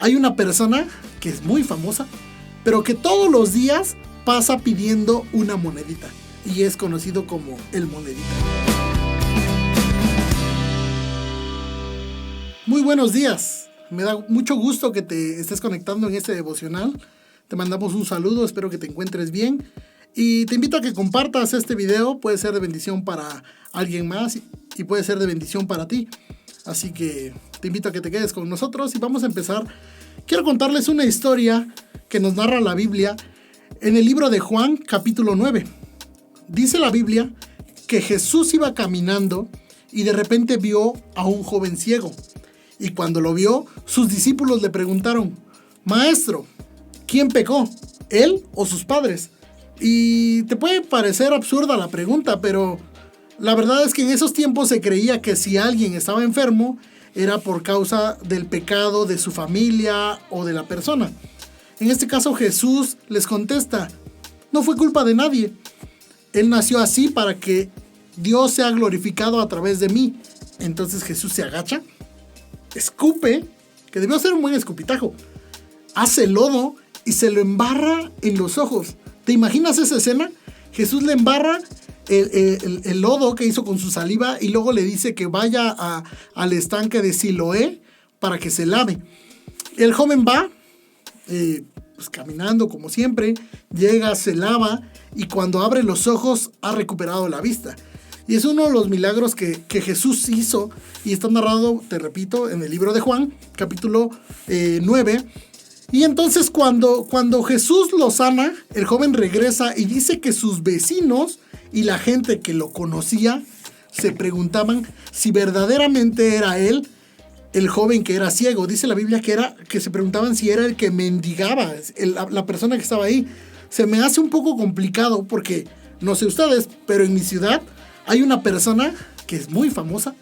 Hay una persona que es muy famosa, pero que todos los días pasa pidiendo una monedita. Y es conocido como el monedita. Muy buenos días. Me da mucho gusto que te estés conectando en este devocional. Te mandamos un saludo, espero que te encuentres bien. Y te invito a que compartas este video. Puede ser de bendición para alguien más y puede ser de bendición para ti. Así que te invito a que te quedes con nosotros y vamos a empezar. Quiero contarles una historia que nos narra la Biblia en el libro de Juan, capítulo 9. Dice la Biblia que Jesús iba caminando y de repente vio a un joven ciego. Y cuando lo vio, sus discípulos le preguntaron: Maestro, ¿quién pecó? ¿Él o sus padres? Y te puede parecer absurda la pregunta, pero la verdad es que en esos tiempos se creía que si alguien estaba enfermo era por causa del pecado de su familia o de la persona. En este caso Jesús les contesta: no fue culpa de nadie. Él nació así para que Dios sea glorificado a través de mí. Entonces Jesús se agacha, escupe, que debió ser un buen escupitajo, hace lodo y se lo embarra en los ojos. ¿Te imaginas esa escena? Jesús le embarra el lodo que hizo con su saliva y luego le dice que vaya al estanque de Siloé para que se lave. El joven va pues caminando como siempre, llega, se lava y cuando abre los ojos ha recuperado la vista. Y es uno de los milagros que Jesús hizo y está narrado, te repito, en el libro de Juan, capítulo 9. Y entonces cuando Jesús lo sana, el joven regresa y dice que sus vecinos y la gente que lo conocía se preguntaban si verdaderamente era él el joven que era ciego. Dice la Biblia que se preguntaban si era el que mendigaba, la persona que estaba ahí. Se me hace un poco complicado porque, no sé ustedes, pero en mi ciudad hay una persona que es muy famosa,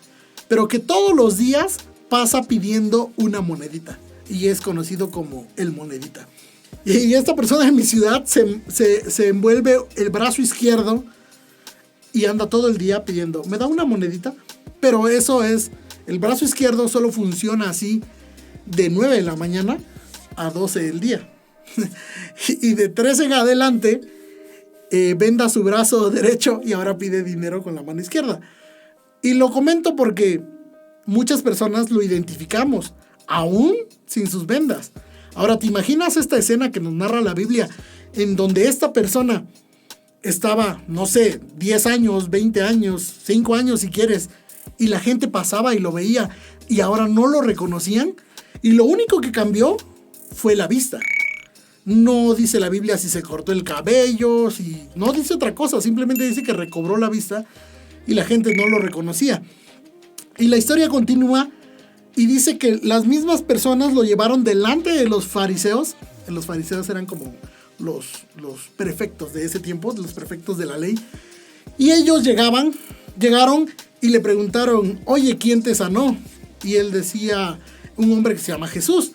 pero que todos los días pasa pidiendo una monedita. Y es conocido como el monedita. Y esta persona en mi ciudad se envuelve el brazo izquierdo y anda todo el día pidiendo: ¿me da una monedita? Pero eso es, el brazo izquierdo solo funciona así de 9 de la mañana a 12 del día. Y de 3 en adelante venda su brazo derecho y ahora pide dinero con la mano izquierda. Y lo comento porque muchas personas lo identificamos, aún sin sus vendas. Ahora, ¿te imaginas esta escena que nos narra la Biblia en donde esta persona estaba, no sé, 10 años, 20 años, 5 años si quieres, y la gente pasaba y lo veía y ahora no lo reconocían? Y lo único que cambió fue la vista. No dice la Biblia si se cortó el cabello, no dice otra cosa, simplemente dice que recobró la vista y la gente no lo reconocía. Y la historia continúa y dice que las mismas personas lo llevaron delante de los fariseos. Los fariseos eran como los prefectos de ese tiempo, los prefectos de la ley. Y ellos llegaron y le preguntaron: oye, ¿quién te sanó? Y él decía: un hombre que se llama Jesús.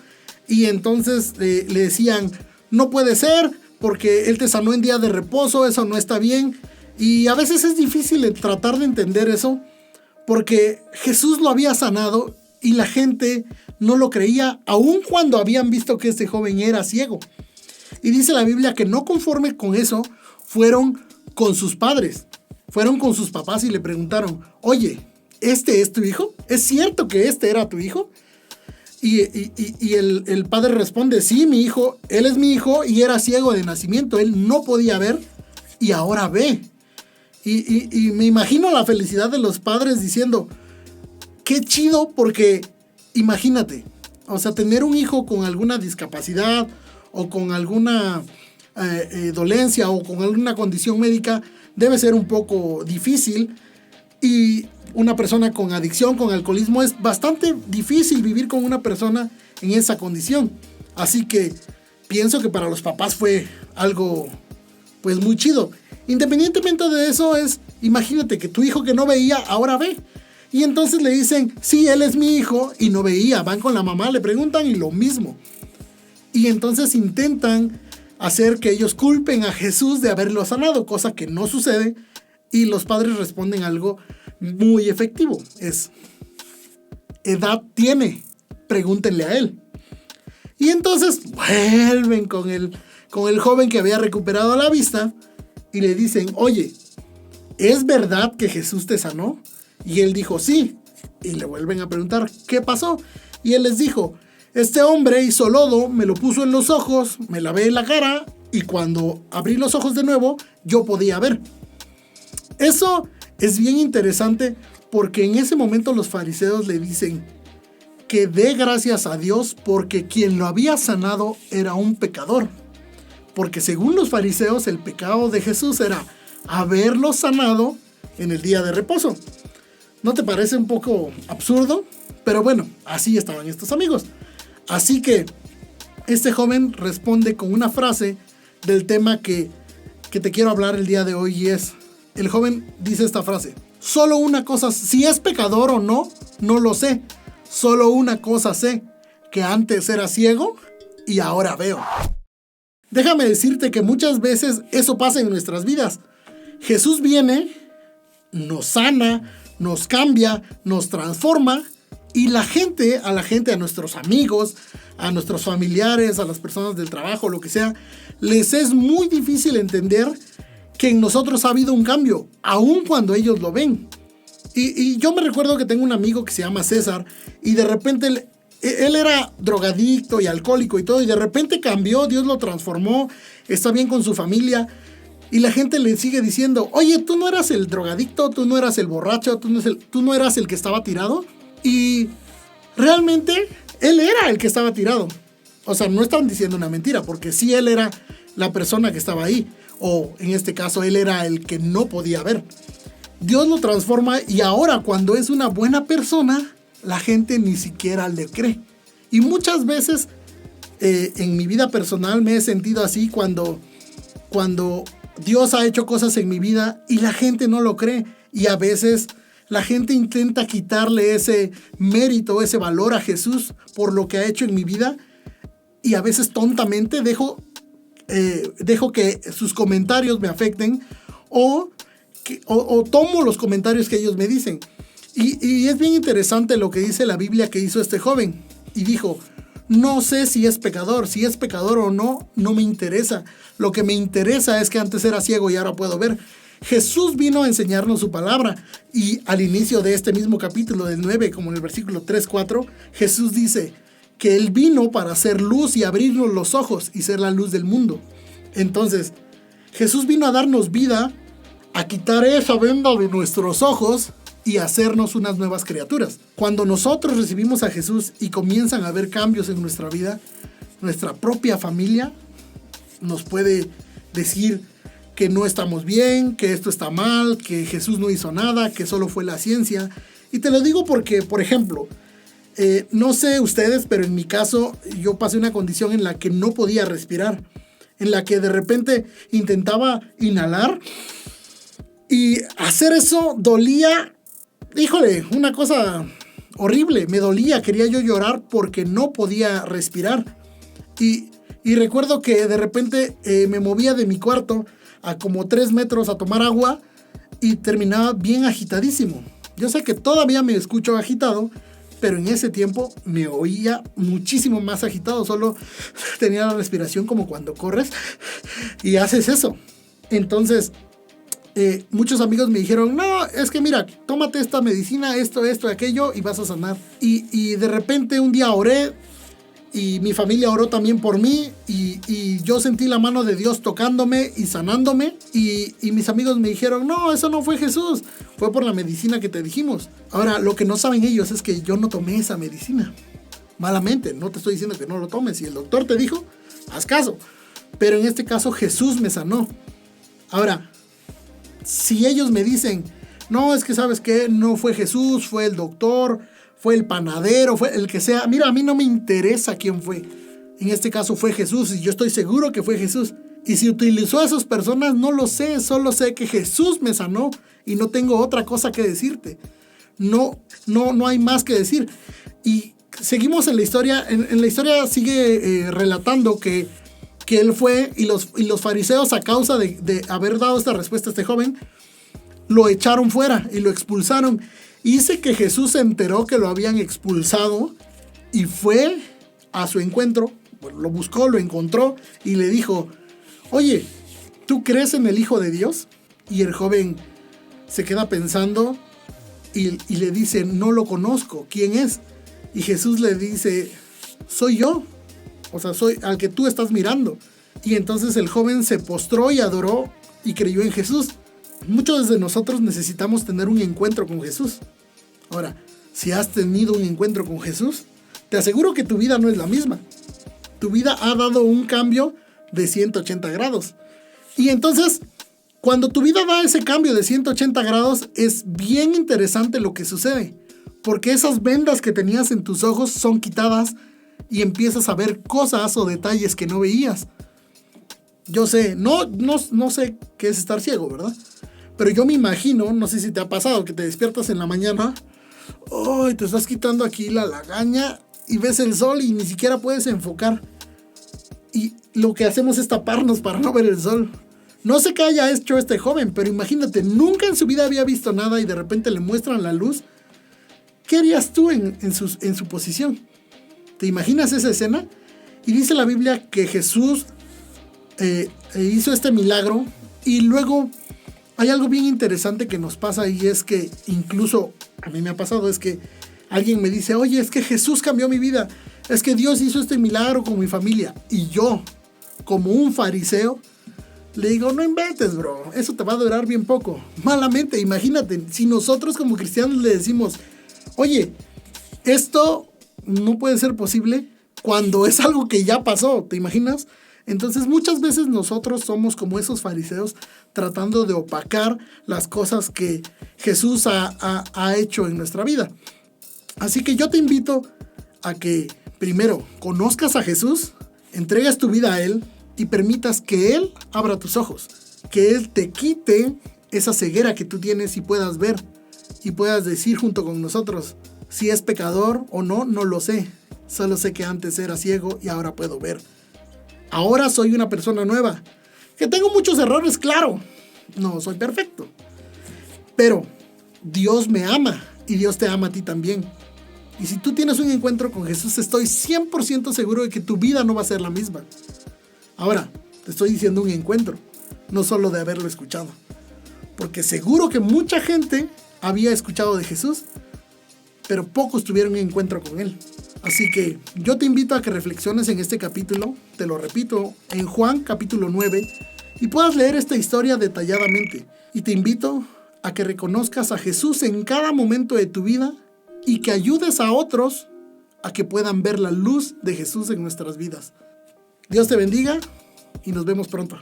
Y entonces le decían: no puede ser, porque él te sanó en día de reposo, eso no está bien. Y a veces es difícil tratar de entender eso, porque Jesús lo había sanado y la gente no lo creía, aun cuando habían visto que este joven era ciego. Y dice la Biblia que no conforme con eso, fueron con sus padres, fueron con sus papás y le preguntaron: oye, ¿este es tu hijo? ¿Es cierto que este era tu hijo? Y el padre responde: sí, mi hijo, él es mi hijo y era ciego de nacimiento, él no podía ver y ahora ve. Y me imagino la felicidad de los padres diciendo: qué chido, porque imagínate, o sea, tener un hijo con alguna discapacidad o con alguna dolencia o con alguna condición médica debe ser un poco difícil. Y una persona con adicción, con alcoholismo, es bastante difícil vivir con una persona en esa condición. Así que pienso que para los papás fue algo pues muy chido. Independientemente de eso, imagínate que tu hijo que no veía ahora ve. Y entonces le dicen: sí, él es mi hijo y no veía. Van con la mamá, le preguntan y lo mismo. Y entonces intentan hacer que ellos culpen a Jesús de haberlo sanado, cosa que no sucede. Y los padres responden algo muy efectivo. ¿Edad tiene? Pregúntenle a él. Y entonces vuelven con el joven que había recuperado la vista y le dicen, oye, ¿es verdad que Jesús te sanó? Y él dijo, sí. Y le vuelven a preguntar, ¿qué pasó? Y él les dijo, este hombre hizo lodo, me lo puso en los ojos, me lavé la cara y cuando abrí los ojos de nuevo, yo podía ver. Eso es bien interesante porque en ese momento los fariseos le dicen que dé gracias a Dios porque quien lo había sanado era un pecador. Porque según los fariseos, el pecado de Jesús era haberlo sanado en el día de reposo. ¿No te parece un poco absurdo? Pero bueno, así estaban estos amigos. Así que este joven responde con una frase del tema que te quiero hablar el día de hoy y es, el joven dice esta frase, solo una cosa, si es pecador o no, no lo sé. Solo una cosa sé, que antes era ciego y ahora veo. Déjame decirte que muchas veces eso pasa en nuestras vidas. Jesús viene, nos sana, nos cambia, nos transforma y a nuestros amigos, a nuestros familiares, a las personas del trabajo, lo que sea, les es muy difícil entender que en nosotros ha habido un cambio, aun cuando ellos lo ven. Y yo me recuerdo que tengo un amigo que se llama César y de repente él era drogadicto y alcohólico y todo y de repente cambió, Dios lo transformó, está bien con su familia y la gente le sigue diciendo, oye, tú no eras el drogadicto, tú no eras el borracho, tú no eras el que estaba tirado. Y realmente él era el que estaba tirado. O sea, no están diciendo una mentira porque sí él era la persona que estaba ahí o en este caso él era el que no podía ver. Dios lo transforma y ahora cuando es una buena persona, la gente ni siquiera le cree. Y muchas veces en mi vida personal me he sentido así cuando Dios ha hecho cosas en mi vida y la gente no lo cree. Y a veces la gente intenta quitarle ese mérito, ese valor a Jesús por lo que ha hecho en mi vida. Y a veces tontamente dejo que sus comentarios me afecten o tomo los comentarios que ellos me dicen. Y es bien interesante lo que dice la Biblia que hizo este joven. Y dijo, no sé si es pecador o no, no me interesa. Lo que me interesa es que antes era ciego y ahora puedo ver. Jesús vino a enseñarnos su palabra. Y al inicio de este mismo capítulo del 9, como en el versículo 3-4, Jesús dice que Él vino para hacer luz y abrirnos los ojos y ser la luz del mundo. Entonces, Jesús vino a darnos vida, a quitar esa venda de nuestros ojos y hacernos unas nuevas criaturas. Cuando nosotros recibimos a Jesús y comienzan a haber cambios en nuestra vida, nuestra propia familia nos puede decir que no estamos bien, que esto está mal, que Jesús no hizo nada, que solo fue la ciencia. Y te lo digo porque, por ejemplo, no sé ustedes, pero en mi caso yo pasé una condición en la que no podía respirar, en la que de repente intentaba inhalar y hacer eso dolía, híjole, una cosa horrible, me dolía, quería yo llorar porque no podía respirar. Y recuerdo que de repente me movía de mi cuarto a como 3 metros a tomar agua y terminaba bien agitadísimo. Yo sé que todavía me escucho agitado, pero en ese tiempo me oía muchísimo más agitado, solo tenía la respiración como cuando corres y haces eso. Entonces, muchos amigos me dijeron, no, es que mira, tómate esta medicina, esto, aquello, y vas a sanar. Y de repente un día oré, y mi familia oró también por mí, y yo sentí la mano de Dios tocándome y sanándome, y mis amigos me dijeron, no, eso no fue Jesús, fue por la medicina que te dijimos. Ahora, lo que no saben ellos es que yo no tomé esa medicina. Malamente, no te estoy diciendo que no lo tomes, si el doctor te dijo, haz caso. Pero en este caso Jesús me sanó. Ahora, si ellos me dicen, no, es que sabes qué, no fue Jesús, fue el doctor, fue el panadero, fue el que sea. Mira, a mí no me interesa quién fue. En este caso fue Jesús y yo estoy seguro que fue Jesús. Y si utilizó a esas personas, no lo sé. Solo sé que Jesús me sanó y no tengo otra cosa que decirte. No hay más que decir. Y seguimos en la historia. En la historia sigue relatando que él fue y los fariseos, a causa de haber dado esta respuesta a este joven, lo echaron fuera y lo expulsaron. Y dice que Jesús se enteró que lo habían expulsado y fue a su encuentro Bueno, lo buscó, lo encontró y le dijo, oye, ¿tú crees en el Hijo de Dios? Y el joven se queda pensando y le dice, no lo conozco, ¿quién es? Y Jesús le dice, soy yo, o sea, soy al que tú estás mirando. Y entonces el joven se postró y adoró y creyó en Jesús. Muchos de nosotros necesitamos tener un encuentro con Jesús. Ahora, si has tenido un encuentro con Jesús, te aseguro que tu vida no es la misma. Tu vida ha dado un cambio de 180 grados. Y entonces, cuando tu vida da ese cambio de 180 grados, es bien interesante lo que sucede. Porque esas vendas que tenías en tus ojos son quitadas y empiezas a ver cosas o detalles que no veías. Yo sé, no sé qué es estar ciego, ¿verdad? Pero yo me imagino, no sé si te ha pasado, que te despiertas en la mañana, te estás quitando aquí la lagaña y ves el sol y ni siquiera puedes enfocar. Y lo que hacemos es taparnos para no ver el sol. No sé qué haya hecho este joven, pero imagínate, nunca en su vida había visto nada y de repente le muestran la luz. ¿Qué harías tú en su posición? ¿Te imaginas esa escena? Y dice la Biblia que Jesús hizo este milagro y luego hay algo bien interesante que nos pasa y es que incluso a mí me ha pasado, es que alguien me dice, oye, es que Jesús cambió mi vida, es que Dios hizo este milagro con mi familia. Y yo, como un fariseo, le digo, no inventes, bro, eso te va a durar bien poco. Malamente, imagínate, si nosotros como cristianos le decimos, oye, esto no puede ser posible cuando es algo que ya pasó, ¿te imaginas? Entonces muchas veces nosotros somos como esos fariseos tratando de opacar las cosas que Jesús ha hecho en nuestra vida. Así que yo te invito a que primero conozcas a Jesús, entregues tu vida a Él y permitas que Él abra tus ojos, que Él te quite esa ceguera que tú tienes y puedas ver y puedas decir junto con nosotros, si es pecador o no, no lo sé. Solo sé que antes era ciego y ahora puedo ver. Ahora soy una persona nueva. Que tengo muchos errores, claro. No soy perfecto. Pero Dios me ama y Dios te ama a ti también. Y si tú tienes un encuentro con Jesús, estoy 100% seguro de que tu vida no va a ser la misma. Ahora, te estoy diciendo un encuentro, no solo de haberlo escuchado. Porque seguro que mucha gente había escuchado de Jesús, pero pocos tuvieron un encuentro con Él. Así que yo te invito a que reflexiones en este capítulo, te lo repito, en Juan capítulo 9, y puedas leer esta historia detalladamente. Y te invito a que reconozcas a Jesús en cada momento de tu vida y que ayudes a otros a que puedan ver la luz de Jesús en nuestras vidas. Dios te bendiga y nos vemos pronto.